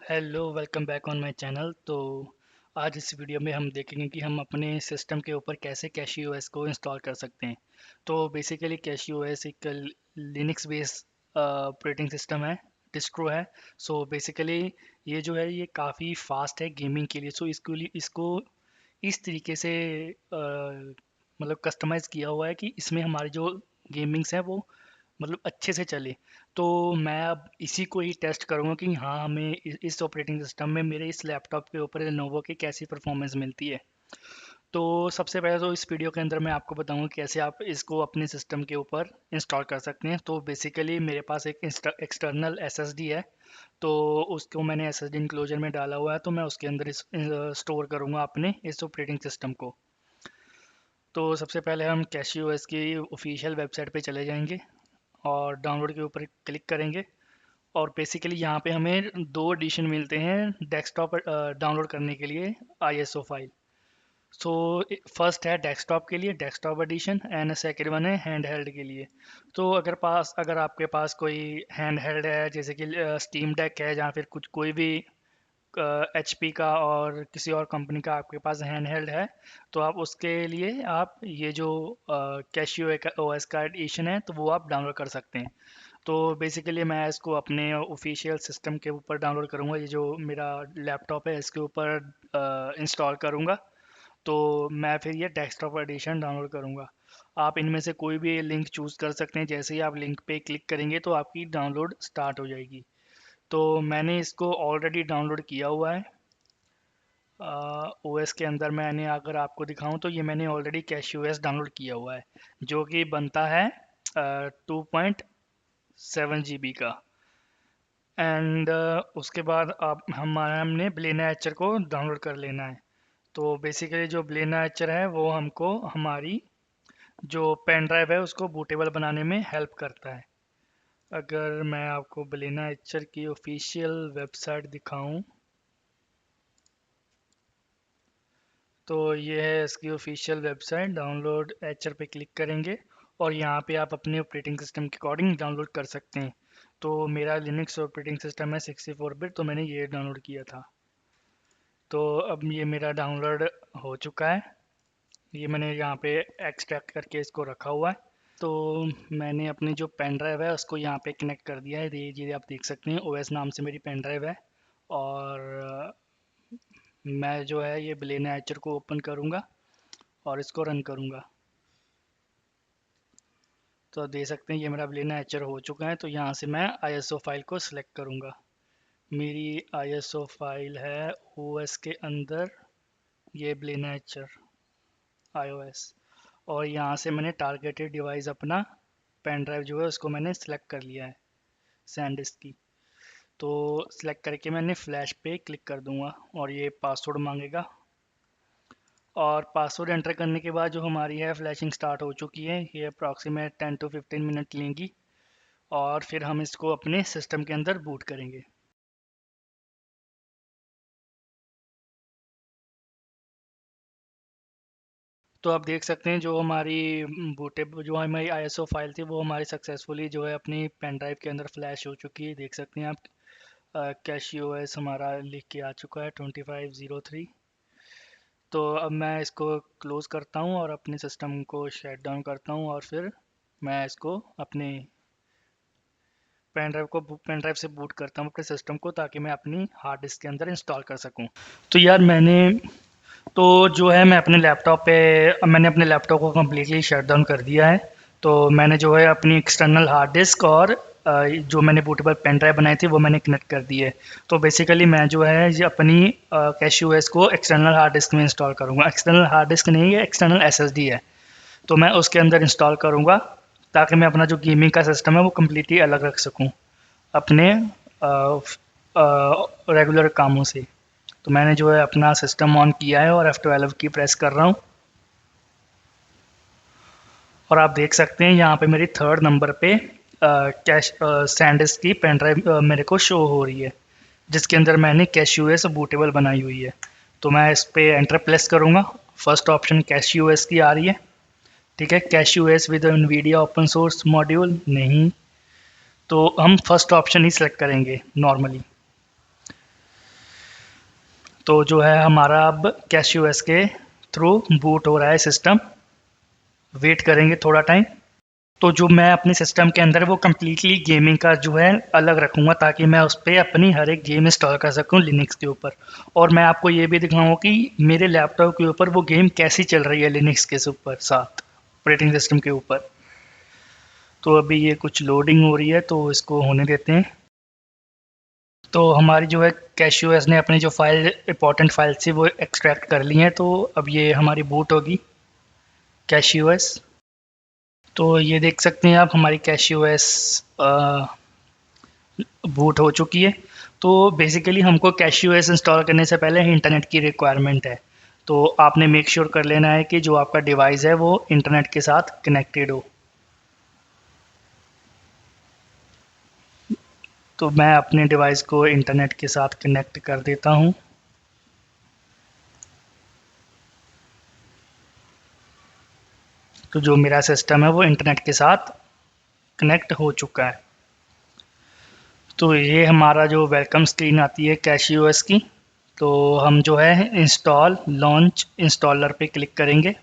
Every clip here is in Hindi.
Hello welcome back on my channel. तो आज इस वीडियो में हम देखेंगे कि हम अपने सिस्टम के ऊपर कैसे कैशियो को इंस्टॉल कर सकते हैं। तो बेसिकली कैशियो एक लिनक्स बेस्ड ऑपरेटिंग सिस्टम है, डिस्ट्रो है। सो बेसिकली ये जो है ये काफ़ी फास्ट है गेमिंग के लिए। सो इसको इस तरीके से मतलब कस्टमाइज़ किया हुआ है कि इसमें हमारी जो गेमिंग्स हैं वो मतलब अच्छे से चले। तो मैं अब इसी को ही टेस्ट करूँगा कि हाँ हमें इस ऑपरेटिंग सिस्टम में मेरे इस लैपटॉप के ऊपर लेनोवो की कैसी परफॉर्मेंस मिलती है। तो सबसे पहले तो इस वीडियो के अंदर मैं आपको बताऊंगा कैसे आप इसको अपने सिस्टम के ऊपर इंस्टॉल कर सकते हैं। तो बेसिकली मेरे पास एक एक्सटर्नल एसएसडी है। तो उसको मैंने एसएसडी इंक्लोजर में डाला हुआ है, तो मैं उसके अंदर इस स्टोर करूँगा अपने इस ऑपरेटिंग सिस्टम को। तो सबसे पहले हम कैशियो की ऑफिशियल वेबसाइट पे चले जाएंगे और डाउनलोड के ऊपर क्लिक करेंगे। और बेसिकली यहाँ पे हमें दो एडिशन मिलते हैं डेस्कटॉप डाउनलोड करने के लिए आईएसओ फाइल। सो फर्स्ट है डेस्कटॉप के लिए desktop edition and second one है हैंड हेल्ड के लिए। तो अगर आपके पास कोई हैंड हेल्ड है जैसे कि स्टीम डेक है या फिर कुछ कोई भी एचपी का और किसी और कंपनी का आपके पास हैंड हेल्ड है, तो आप उसके लिए आप ये जो कैशियो ओएस का एडिशन है तो वो आप डाउनलोड कर सकते हैं। तो बेसिकली मैं इसको अपने ऑफिशियल सिस्टम के ऊपर डाउनलोड करूँगा, ये जो मेरा लैपटॉप है इसके ऊपर इंस्टॉल करूँगा। तो मैं फिर ये डेस्कटॉप एडिशन डाउनलोड करूँगा। आप इनमें से कोई भी लिंक चूज़ कर सकते हैं, जैसे ही आप लिंक पे क्लिक करेंगे तो आपकी डाउनलोड स्टार्ट हो जाएगी। तो मैंने इसको ऑलरेडी डाउनलोड किया हुआ है। ओएस के अंदर मैंने अगर आपको दिखाऊं तो ये मैंने ऑलरेडी कैश यूएस डाउनलोड किया हुआ है, जो कि बनता है 2.7 GB का। एंड उसके बाद आप हमने ब्लेना एचर को डाउनलोड कर लेना है। तो बेसिकली जो ब्लेना एचर है वो हमको हमारी जो पेन ड्राइव है उसको बूटेबल बनाने में हेल्प करता है। अगर मैं आपको ब्लेना एचर की ऑफिशियल वेबसाइट दिखाऊं तो ये है इसकी ऑफिशियल वेबसाइट। डाउनलोड एचर पे क्लिक करेंगे और यहाँ पे आप अपने ऑपरेटिंग सिस्टम के अकॉर्डिंग डाउनलोड कर सकते हैं। तो मेरा लिनक्स ऑपरेटिंग सिस्टम है 64 बिट, तो मैंने ये डाउनलोड किया था। तो अब ये मेरा डाउनलोड हो चुका है। ये मैंने यहाँ पे एक्सट्रैक्ट करके इसको रखा हुआ है। तो मैंने अपनी जो पेन ड्राइव है उसको यहाँ पे कनेक्ट कर दिया है। ये आप देख सकते हैं ओएस नाम से मेरी पेन ड्राइव है। और मैं जो है ये ब्लेन एचर को ओपन करूँगा और इसको रन करूँगा। तो देख सकते हैं ये मेरा ब्लेना एचर हो चुका है। तो यहाँ से मैं आईएसओ फाइल को सिलेक्ट करूँगा। मेरी आईएसओ फाइल है ओएस के अंदर ये ब्लेना एचर आईओएस। और यहाँ से मैंने टारगेटेड डिवाइस अपना पेन ड्राइव जो है उसको मैंने सिलेक्ट कर लिया है, सैनडिस्क की। तो सिलेक्ट करके मैंने फ्लैश पे क्लिक कर दूंगा और ये पासवर्ड मांगेगा। और पासवर्ड एंटर करने के बाद जो हमारी है फ्लैशिंग स्टार्ट हो चुकी है। ये अप्रॉक्सीमेट 10 to 15 मिनट लेंगी और फिर हम इसको अपने सिस्टम के अंदर बूट करेंगे। तो आप देख सकते हैं जो हमारी बूटे जो हमारी आईएसओ फाइल थी वो हमारी सक्सेसफुली जो है अपनी पेन ड्राइव के अंदर फ्लैश हो चुकी है। देख सकते हैं आप कैशियो एस हमारा लिख के आ चुका है 2503। तो अब मैं इसको क्लोज़ करता हूँ और अपने सिस्टम को शट डाउन करता हूँ और फिर मैं इसको अपने पेन ड्राइव से बूट करता हूँ अपने सिस्टम को, ताकि मैं अपनी हार्ड डिस्क के अंदर इंस्टॉल कर सकूँ। तो यार तो जो है मैंने अपने लैपटॉप को कम्प्लीटली शट डाउन कर दिया है। तो मैंने जो है अपनी एक्सटर्नल हार्ड डिस्क और जो मैंने बूटेबल पेन ड्राइव बनाई थी वो मैंने कनेक्ट कर दी है। तो बेसिकली मैं जो है ये अपनी कैशियो को एक्सटर्नल हार्ड डिस्क में इंस्टॉल करूँगा। एक्सटर्नल हार्ड डिस्क नहीं है, एक्सटर्नल एसएसडी है। तो मैं उसके अंदर इंस्टॉल करूँगा ताकि मैं अपना जो गेमिंग का सिस्टम है वो कम्प्लीटली अलग रख सकूँ अपने रेगुलर कामों से। तो मैंने जो है अपना सिस्टम ऑन किया है और F12 की प्रेस कर रहा हूँ। और आप देख सकते हैं यहाँ पे मेरी थर्ड नंबर पे कैश सैंडिस्क की पेन ड्राइव मेरे को शो हो रही है, जिसके अंदर मैंने कैशियो बूटेबल बनाई हुई है। तो मैं इस पे एंटर प्रेस करूँगा। फर्स्ट ऑप्शन कैशियो की आ रही है, ठीक है। Cashew with NVIDIA open source module नहीं, तो हम फर्स्ट ऑप्शन ही सेलेक्ट करेंगे नॉर्मली। तो जो है हमारा अब कैशयूएस के थ्रू बूट हो रहा है सिस्टम। वेट करेंगे थोड़ा टाइम। तो जो मैं अपने सिस्टम के अंदर वो कम्प्लीटली गेमिंग का जो है अलग रखूँगा, ताकि मैं उस पर अपनी हर एक गेम इंस्टॉल कर सकूँ लिनक्स के ऊपर। और मैं आपको ये भी दिखाऊंगा कि मेरे लैपटॉप के ऊपर वो गेम कैसी चल रही है लिनक्स के ऊपर साथ ऑपरेटिंग सिस्टम के ऊपर। तो अभी ये कुछ लोडिंग हो रही है, तो इसको होने देते हैं। तो हमारी जो है कैशयूएस ने अपनी जो फाइल इंपॉर्टेंट फाइल थी वो एक्सट्रैक्ट कर ली हैं। तो अब ये हमारी बूट होगी कैशयूएस। तो ये देख सकते हैं आप हमारी कैशयूएस बूट हो चुकी है। तो बेसिकली हमको कैशयूएस इंस्टॉल करने से पहले इंटरनेट की रिक्वायरमेंट है। तो आपने मेक श्योर कर लेना है कि जो आपका डिवाइस है वो इंटरनेट के साथ कनेक्टेड हो। तो मैं अपने डिवाइस को इंटरनेट के साथ कनेक्ट कर देता हूँ। तो जो मेरा सिस्टम है वो इंटरनेट के साथ कनेक्ट हो चुका है। तो ये हमारा जो वेलकम स्क्रीन आती है कैशयूएस की। तो हम जो है इंस्टॉल लॉन्च इंस्टॉलर पे क्लिक करेंगे।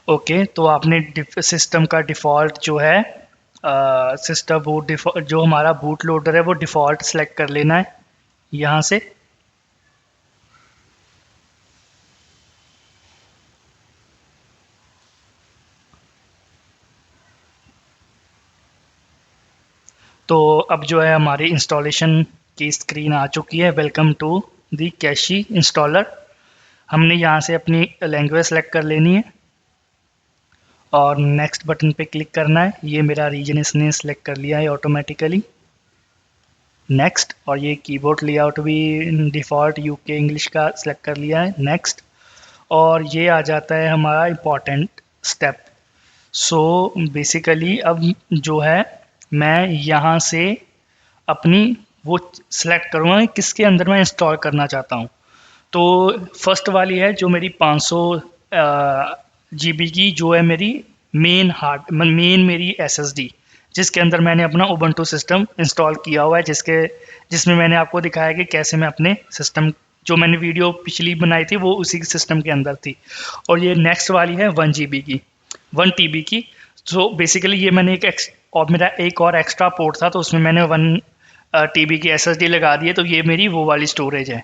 ओके, तो आपने सिस्टम का डिफ़ॉल्ट जो है सिस्टम बूट जो हमारा बूट लोडर है वो डिफ़ॉल्ट सेलेक्ट कर लेना है यहाँ से। तो अब जो है हमारी इंस्टॉलेशन की स्क्रीन आ चुकी है। Welcome to the Cachy installer. हमने यहाँ से अपनी लैंग्वेज सेलेक्ट कर लेनी है और नेक्स्ट बटन पे क्लिक करना है। ये मेरा रीजन इसने सेलेक्ट कर लिया है ऑटोमेटिकली। नेक्स्ट, और ये कीबोर्ड लेआउट भी डिफ़ॉल्ट यूके इंग्लिश का सेलेक्ट कर लिया है। नेक्स्ट, और ये आ जाता है हमारा इम्पॉर्टेंट स्टेप। सो बेसिकली अब जो है मैं यहाँ से अपनी वो सिलेक्ट करूँगा कि किसके अंदर मैं इंस्टॉल करना चाहता हूँ। तो फर्स्ट वाली है जो मेरी 500 जीबी की, जो है मेरी मेन मेरी एसएसडी, जिसके अंदर मैंने अपना उबंटू सिस्टम इंस्टॉल किया हुआ है, जिसमें मैंने आपको दिखाया कि कैसे मैं अपने सिस्टम, जो मैंने वीडियो पिछली बनाई थी वो उसी सिस्टम के अंदर थी। और ये नेक्स्ट वाली है 1 GB की, 1 TB की। तो बेसिकली ये मैंने और मेरा एक और एक्स्ट्रा पोर्ट था, तो उसमें मैंने 1 TB की एसएसडी लगा दी है। तो ये मेरी वो वाली स्टोरेज है।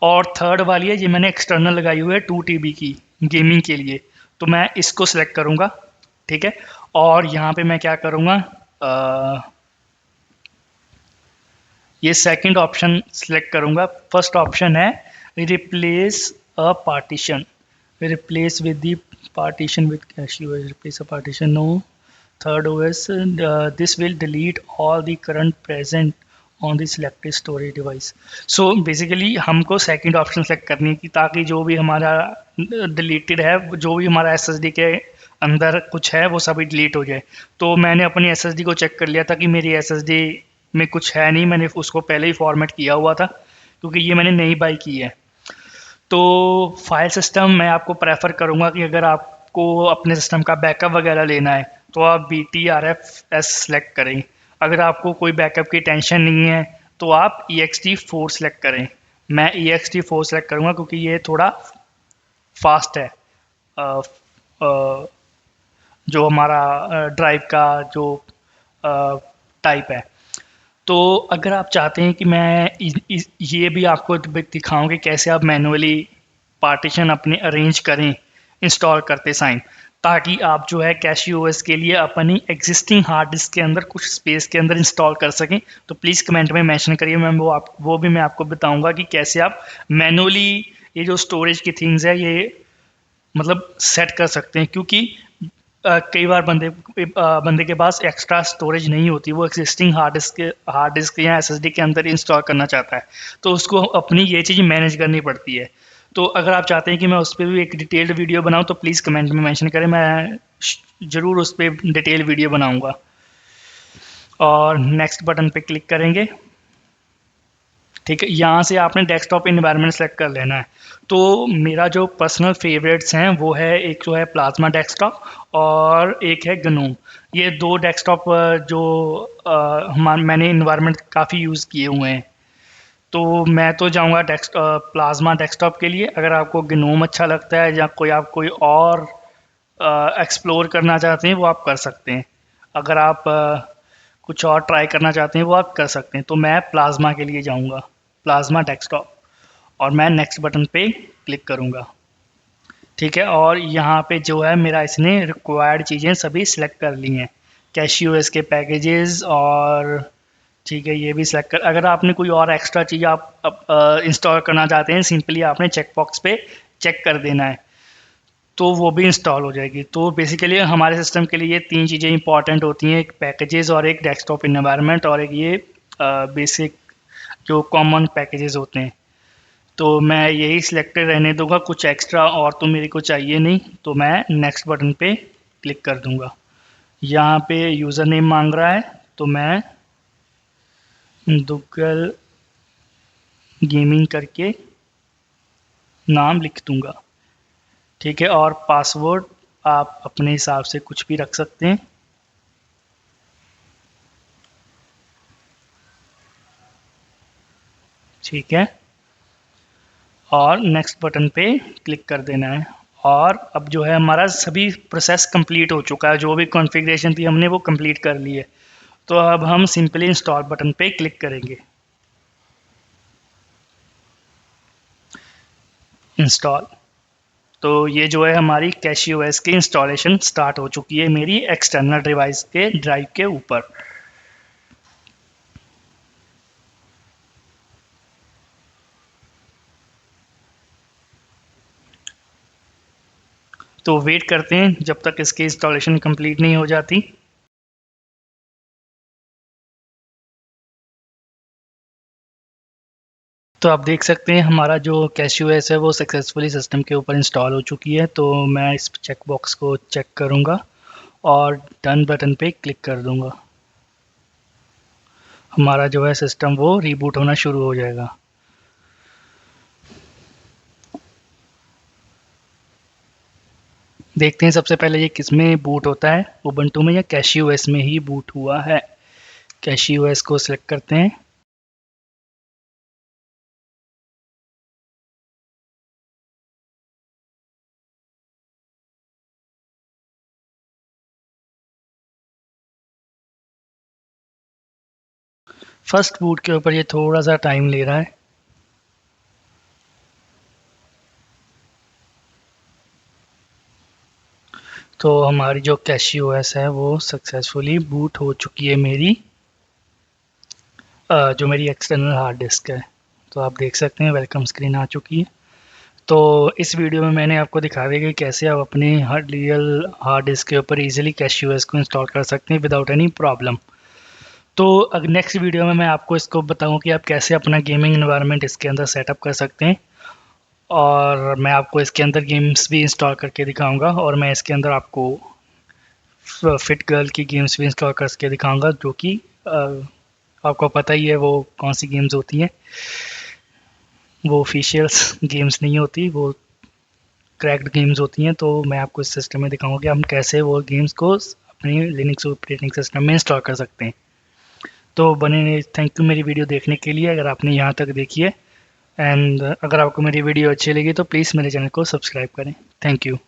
और थर्ड वाली है, ये मैंने एक्सटर्नल लगाई हुई है 2 TB की गेमिंग के लिए। तो मैं इसको सिलेक्ट करूँगा, ठीक है। और यहाँ पे मैं क्या करूँगा, ये सेकंड ऑप्शन सिलेक्ट करूँगा। फर्स्ट ऑप्शन है replace a partition, replace with the partition with CachyOS, replace a partition, no. Third OS, this will delete all the current present on the selected storage device. So basically हमको सेकंड ऑप्शन सेलेक्ट करनी है कि ताकि जो भी हमारा डिलीटेड है, जो भी हमारा एसएसडी के अंदर कुछ है वो सभी डिलीट हो जाए। तो मैंने अपनी एसएसडी को चेक कर लिया था कि मेरी एसएसडी में कुछ है नहीं, मैंने उसको पहले ही फॉर्मेट किया हुआ था क्योंकि ये मैंने नई बाई की है। तो फाइल सिस्टम मैं आपको प्रेफर करूँगा कि अगर आपको अपने सिस्टम का बैकअप वगैरह लेना है तो आप BTRFS सेलेक्ट करें। अगर आपको कोई बैकअप की टेंशन नहीं है तो आप ext4 सेलेक्ट करें। मैं ext4 सेलेक्ट करूँगा क्योंकि ये थोड़ा फास्ट है। अ, अ, जो हमारा ड्राइव का जो टाइप है। तो अगर आप चाहते हैं कि मैं ये भी आपको दिखाऊं कि कैसे आप मैनुअली पार्टीशन अपने अरेंज करें इंस्टॉल करते साइन, ताकि आप जो है कैशयूएस के लिए अपनी एग्जिस्टिंग हार्ड डिस्क के अंदर कुछ स्पेस के अंदर इंस्टॉल कर सकें, तो प्लीज़ कमेंट में मेंशन करिए। मैं वो भी मैं आपको बताऊंगा कि कैसे आप मैनुअली ये जो स्टोरेज की थिंग्स है ये मतलब सेट कर सकते हैं। क्योंकि कई बार बंदे के पास एक्स्ट्रा स्टोरेज नहीं होती, वो एग्जिस्टिंग हार्ड डिस्क या एसएसडी के अंदर इंस्टॉल करना चाहता है, तो उसको अपनी ये चीज़ मैनेज करनी पड़ती है। तो अगर आप चाहते हैं कि मैं उस पर भी एक डिटेल्ड वीडियो बनाऊं तो प्लीज़ कमेंट में मेंशन करें, मैं ज़रूर उस पर डिटेल वीडियो बनाऊंगा। और नेक्स्ट बटन पे क्लिक करेंगे। ठीक है, यहाँ से आपने डेस्कटॉप इन्वायरमेंट सेलेक्ट कर लेना है। तो मेरा जो पर्सनल फेवरेट्स हैं वो है, एक जो है प्लाज्मा डेस्कटॉप और एक है गनोम। ये दो डेस्कटॉप जो मैंने इन्वायरमेंट काफ़ी यूज़ किए हुए हैं। तो मैं तो जाऊँगा प्लाज्मा डेस्कटॉप के लिए। अगर आपको गनोम अच्छा लगता है या कोई आप कोई और एक्सप्लोर करना चाहते हैं वो आप कर सकते हैं। अगर आप कुछ और ट्राई करना चाहते हैं वो आप कर सकते हैं। तो मैं प्लाज्मा के लिए जाऊँगा, प्लाज्मा डेस्कटॉप, और मैं नेक्स्ट बटन पे क्लिक करूँगा। ठीक है, और यहाँ पे जो है मेरा इसने रिक्वायर्ड चीज़ें सभी सिलेक्ट कर ली हैं, कैशियोएस के पैकेजेस, और ठीक है ये भी सिलेक्ट कर। अगर आपने कोई और एक्स्ट्रा चीज़ आप इंस्टॉल करना चाहते हैं, सिंपली आपने चेक बॉक्स पे चेक कर देना है, तो वो भी इंस्टॉल हो जाएगी। तो बेसिकली हमारे सिस्टम के लिए ये तीन चीज़ें इंपॉर्टेंट होती हैं, एक पैकेजेस और एक डेस्कटॉप इन्वायरमेंट और एक ये बेसिक जो कॉमन पैकेजेस होते हैं। तो मैं यही सिलेक्टेड रहने दूंगा, कुछ एक्स्ट्रा और तो मेरे को चाहिए नहीं। तो मैं नेक्स्ट बटन पे क्लिक कर दूंगा। यहाँ पे यूज़र नेम मांग रहा है, तो मैं दुग्गल गेमिंग करके नाम लिख दूंगा। ठीक है, और पासवर्ड आप अपने हिसाब से कुछ भी रख सकते हैं। ठीक है, और नेक्स्ट बटन पे क्लिक कर देना है। और अब जो है हमारा सभी प्रोसेस कंप्लीट हो चुका है, जो भी कॉन्फ़िगरेशन थी हमने वो कंप्लीट कर ली है। तो अब हम सिंपली इंस्टॉल बटन पे क्लिक करेंगे। इंस्टॉल। तो ये जो है हमारी कैशियोएस की इंस्टॉलेशन स्टार्ट हो चुकी है मेरी एक्सटर्नल डिवाइस के ड्राइव के ऊपर। तो वेट करते हैं जब तक इसकी इंस्टॉलेशन कंप्लीट नहीं हो जाती। तो आप देख सकते हैं हमारा जो कैशियोएस है वो सक्सेसफुली सिस्टम के ऊपर इंस्टॉल हो चुकी है। तो मैं इस चेक बॉक्स को चेक करूँगा और डन बटन पे क्लिक कर दूँगा। हमारा जो है सिस्टम वो रीबूट होना शुरू हो जाएगा। देखते हैं सबसे पहले ये किस में बूट होता है, उबंटू में या कैशियोएस में ही बूट हुआ है। कैशियोएस को सिलेक्ट करते हैं। फर्स्ट बूट के ऊपर ये थोड़ा सा टाइम ले रहा है। तो हमारी जो कैशियोएस है वो सक्सेसफुली बूट हो चुकी है मेरी, जो मेरी एक्सटर्नल हार्ड डिस्क है। तो आप देख सकते हैं वेलकम स्क्रीन आ चुकी है। तो इस वीडियो में मैंने आपको दिखा दिया कि कैसे आप अपने रियल हार्ड डिस्क के ऊपर इजीली कैशियोएस को इंस्टॉल कर सकते हैं विदाउट एनी प्रॉब्लम। तो अगर नेक्स्ट वीडियो में मैं आपको इसको बताऊं कि आप कैसे अपना गेमिंग एनवायरनमेंट इसके अंदर सेटअप कर सकते हैं, और मैं आपको इसके अंदर गेम्स भी इंस्टॉल करके दिखाऊंगा, और मैं इसके अंदर आपको फिट गर्ल की गेम्स भी इंस्टॉल करके दिखाऊंगा, जो कि आपको पता ही है वो कौन सी गेम्स होती हैं। वो ऑफिशियल्स गेम्स नहीं होती, वो क्रैक्ड गेम्स होती हैं। तो मैं आपको इस सिस्टम में दिखाऊंगा कि हम कैसे वो गेम्स को अपनी लिनक्स ऑपरेटिंग सिस्टम में इंस्टॉल कर सकते हैं। तो बने रहिए। थैंक यू मेरी वीडियो देखने के लिए, अगर आपने यहाँ तक देखी है। एंड अगर आपको मेरी वीडियो अच्छी लगी तो प्लीज़ मेरे चैनल को सब्सक्राइब करें। Thank you.